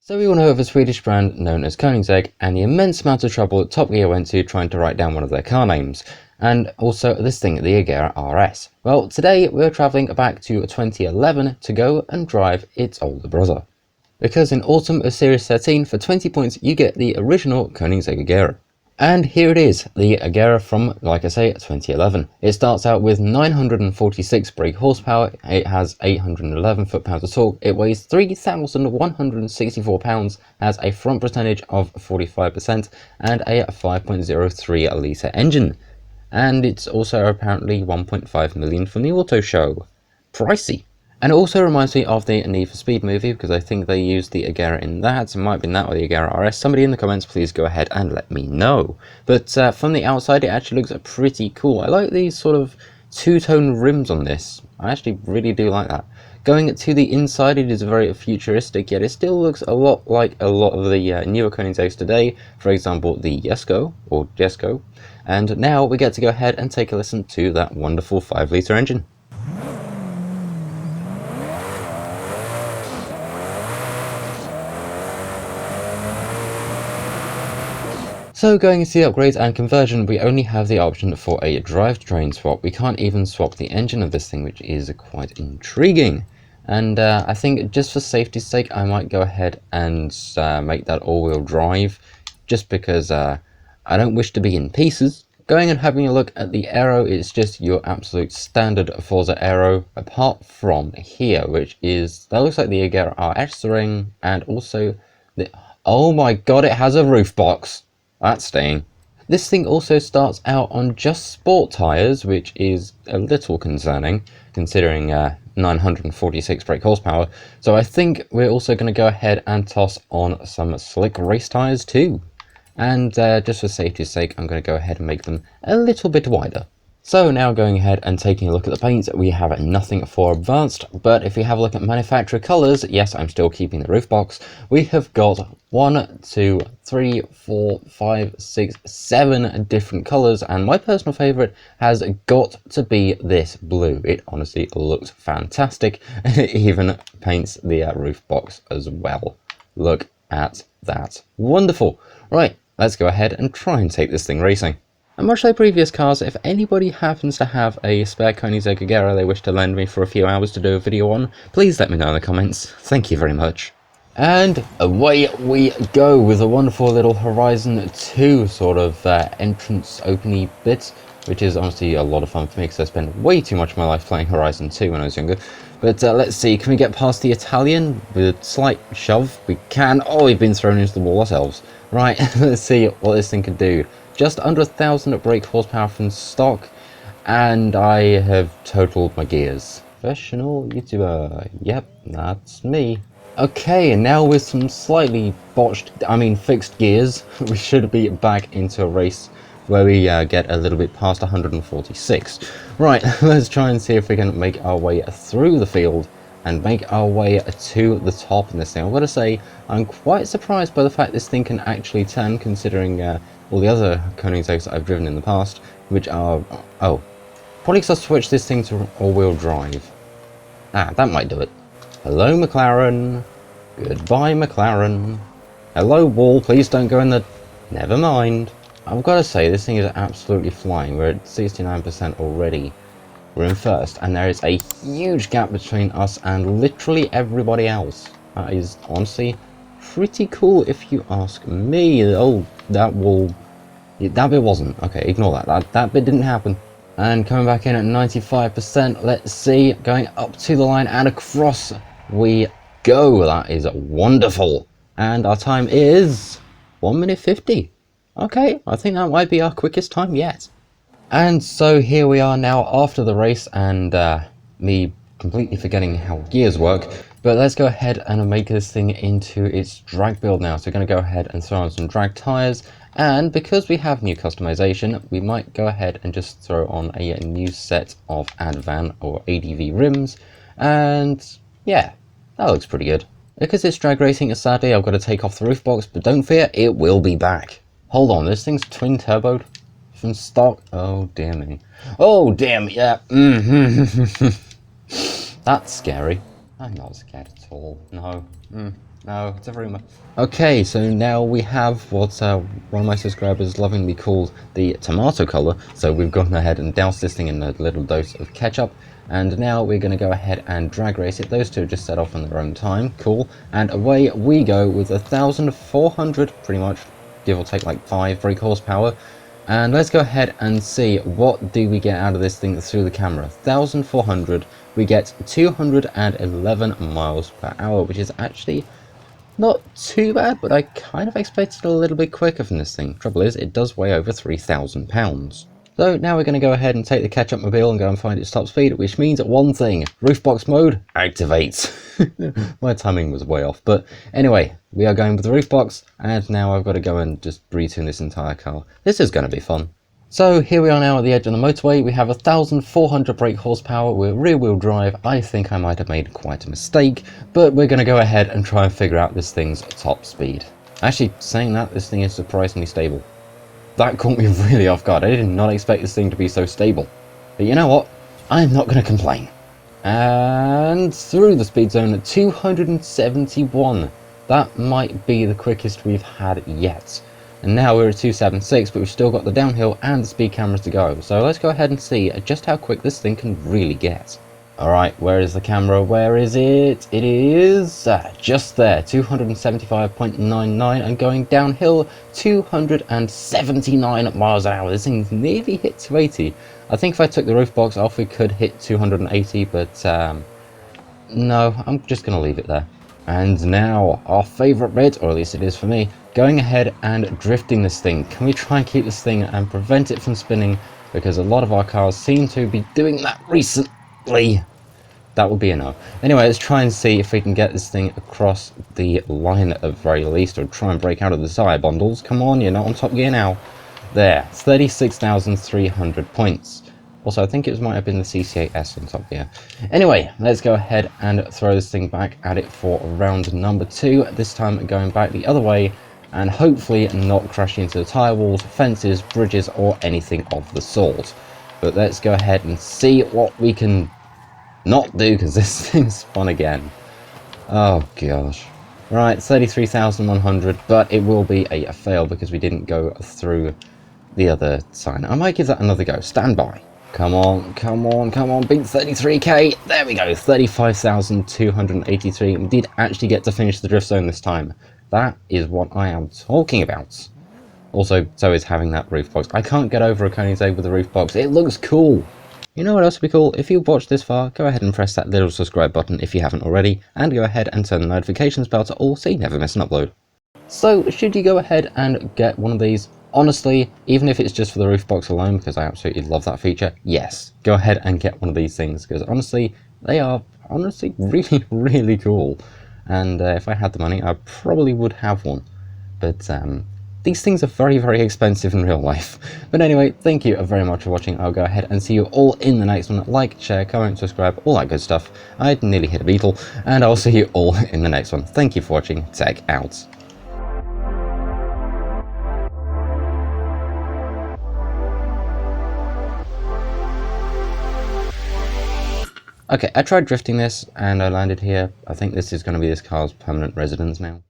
So we all know of a Swedish brand known as Koenigsegg and the immense amount of trouble Top Gear went to trying to write down one of their car names. And also this thing, the Agera RS. Well, today we're travelling back to 2011 to go and drive its older brother. Because in autumn of Series 13, for 20 points you get the original Koenigsegg Agera. And here it is, the Agera from, like I say, 2011. It starts out with 946 brake horsepower, it has 811 foot-pounds of torque, it weighs 3,164 pounds, has a front percentage of 45% and a 5.03 litre engine. And it's also apparently 1.5 million from the auto show. Pricey. And it also reminds me of the Need for Speed movie, because I think they used the Agera in that. It might have been that or the Agera RS. Somebody in the comments, please go ahead and let me know. But from the outside, it actually looks pretty cool. I like these sort of two-tone rims on this. I actually really do like that. Going to the inside, it is very futuristic, yet it still looks a lot like a lot of the newer Koenigsegg's today. For example, the Jesko, or Jesko. And now we get to go ahead and take a listen to that wonderful 5-litre engine. So going into the upgrades and conversion, we only have the option for a drivetrain swap. We can't even swap the engine of this thing, which is quite intriguing. And I think just for safety's sake, I might go ahead and make that all-wheel drive, just because I don't wish to be in pieces. Going and having a look at the aero, it's just your absolute standard Forza aero, apart from here, which is, that looks like the Agera RS ring, and also the, oh my god, it has a roof box. That's staying. This thing also starts out on just sport tyres, which is a little concerning, considering 946 brake horsepower. So I think we're also going to go ahead and toss on some slick race tyres too. And just for safety's sake, I'm going to go ahead and make them a little bit wider. So now going ahead and taking a look at the paints, we have nothing for advanced, but if we have a look at manufacturer colours, yes, I'm still keeping the roof box. We have got 1, 2, 3, 4, 5, 6, 7 different colours, and my personal favourite has got to be this blue. It honestly looks fantastic, and it even paints the roof box as well. Look at that. Wonderful. Right, let's go ahead and try and take this thing racing. And much like previous cars, if anybody happens to have a spare Koenigsegg Agera they wish to lend me for a few hours to do a video on, please let me know in the comments. Thank you very much. And away we go with a wonderful little Horizon 2 sort of entrance opening bit, which is honestly a lot of fun for me because I spent way too much of my life playing Horizon 2 when I was younger. But let's see, can we get past the Italian with a slight shove? We can. Oh, we've been thrown into the wall ourselves. Right, let's see what this thing can do. Just under 1,000 brake horsepower from stock, and I have totaled my gears. Professional YouTuber, yep, that's me. Okay, and now with some slightly fixed gears, we should be back into a race where we get a little bit past 146. Right, let's try and see if we can make our way through the field and make our way to the top in this thing. I've got to say, I'm quite surprised by the fact this thing can actually turn, considering all the other Koenigsegg's that I've driven in the past, which are... oh. Probably because I switched this thing to all-wheel drive. Ah, that might do it. Hello, McLaren. Goodbye, McLaren. Hello, wall, please don't go in the... never mind. I've got to say, this thing is absolutely flying. We're at 69% already. We're in first, and there is a huge gap between us and literally everybody else. That is honestly pretty cool if you ask me. Oh, that wall... that bit wasn't. Okay, ignore that. That bit didn't happen. And coming back in at 95%, let's see, going up to the line and across we go. That is wonderful. And our time is 1 minute 50. Okay, I think that might be our quickest time yet. And so here we are now after the race, and me completely forgetting how gears work. But let's go ahead and make this thing into its drag build now. So we're going to go ahead and throw on some drag tyres. And because we have new customization, we might go ahead and just throw on a new set of Advan or ADV rims. And yeah, that looks pretty good. Because it's drag racing, sadly I've got to take off the roof box, but don't fear, it will be back. Hold on, this thing's twin turboed from stock. Oh dear me. Oh damn, yeah. That's scary. I'm not scared at all, no. No, it's a rumor. Okay, so now we have what one of my subscribers lovingly called the tomato color. So we've gone ahead and doused this thing in a little dose of ketchup. And now we're going to go ahead and drag race it. Those two just set off on their own time. Cool. And away we go with 1,400, pretty much, give or take like 5 brake horsepower. And let's go ahead and see what do we get out of this thing through the camera. 1,400, we get 211 miles per hour, which is actually not too bad, but I kind of expected a little bit quicker from this thing. Trouble is, it does weigh over 3,000 pounds. So now we're going to go ahead and take the catch-up mobile and go and find its top speed, which means one thing: ROOFBOX mode activates. My timing was way off, but anyway, we are going with the ROOFBOX, and now I've got to go and just retune this entire car. This is going to be fun. So here we are now at the edge of the motorway. We have 1,400 brake horsepower with rear-wheel drive. I think I might have made quite a mistake, but we're going to go ahead and try and figure out this thing's top speed. Actually, saying that, this thing is surprisingly stable. That caught me really off guard. I did not expect this thing to be so stable. But you know what? I'm not going to complain. And through the speed zone at 271. That might be the quickest we've had yet. And now we're at 276, but we've still got the downhill and the speed cameras to go. So let's go ahead and see just how quick this thing can really get. Alright, where is the camera? Where is it? It is just there, 275.99, and going downhill 279 miles an hour. This thing's nearly hit 280. I think if I took the ROOFBOX off, we could hit 280, but no, I'm just going to leave it there. And now, our favourite bit, or at least it is for me, going ahead and drifting this thing. Can we try and keep this thing and prevent it from spinning? Because a lot of our cars seem to be doing that recently. That would be a no. Anyway, let's try and see if we can get this thing across the line at the very least, or try and break out of the tyre bundles. Come on, you're not on top gear now. There, 36,300 points. Also, I think it might have been the CC8S on top gear. Anyway, let's go ahead and throw this thing back at it for round number 2. This time going back the other way, and hopefully not crashing into the tyre walls, fences, bridges, or anything of the sort. But let's go ahead and see what we can not do, because this thing's fun again. Oh gosh. Right, 33,100, but it will be a fail because we didn't go through the other sign. I might give that another go. Stand by. Come on, come on, come on, beat 33k. There we go, 35,283. We did actually get to finish the drift zone this time. That is what I am talking about. Also, so is having that ROOFBOX. I can't get over a Koenigsegg with a ROOFBOX. It looks cool. You know what else would be cool? If you've watched this far, go ahead and press that little subscribe button if you haven't already, and go ahead and turn the notifications bell to all so you never miss an upload. So, should you go ahead and get one of these? Honestly, even if it's just for the ROOFBOX alone, because I absolutely love that feature, yes, go ahead and get one of these things, because honestly, they are honestly really, really cool. And if I had the money, I probably would have one. But these things are very, very expensive in real life. But anyway, thank you very much for watching. I'll go ahead and see you all in the next one. Like, share, comment, subscribe, all that good stuff. I nearly hit a beetle, and I'll see you all in the next one. Thank you for watching. Tech out. Okay, I tried drifting this and I landed here. I think this is going to be this car's permanent residence now.